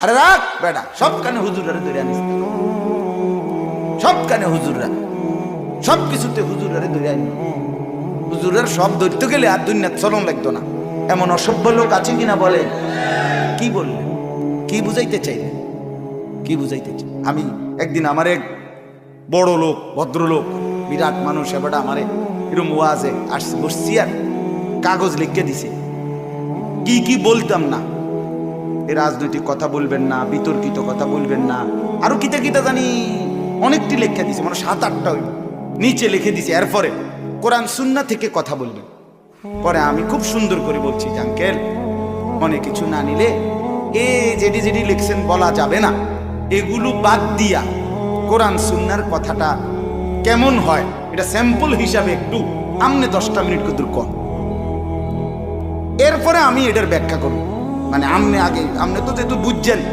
আরে রাখ বেটা, সব কানে হুজুররা ধরে আনিস, সব কানে হুজুররা, সব কিছুতে হুজুররা ধরে আনি। হুজুরের সব ধরতে গেলে আর দুনিয়া চলন লাগতো না। এমন অসভ্য লোক আছে কিনা বলেন? কি বললেন, কি বুঝাইতে চাইলেন, কি বুঝাইতে চাই? আমি একদিন আমার এক বড় লোক, ভদ্রলোক, বিরাট মানুষ, এবারটা আমারে এরকম ওয়াজে আসছি, বসছি আর কাগজ লিখে দিছে কি কি বলতাম না। এ রাজনৈতিক কথা বলবেন না, বিতর্কিত কথা বলবেন না, আরো কিতা কিতা জানি অনেকটি লেখা দিছে, মানে 7-8টা হইল। নিচে লিখে দিছে এরপরে কোরআন সুন্নাহ থেকে কথা বলবেন। পরে আমি খুব সুন্দর করে বলছি যে আঙ্কেল, অনেক কিছু না নিলে এ যেটি যেটি লিখছেন বলা যাবে না, এগুলো বাদ দিয়া কোরআন সুন্নাহর কথাটা কেমন হয় এটা স্যাম্পল হিসাবে একটু আমনে 10টা মিনিট কদুর কম, এরপরে আমি এটার ব্যাখ্যা করব। মানে আমনে আগে, আমনে তো যেহেতু বুঝছেন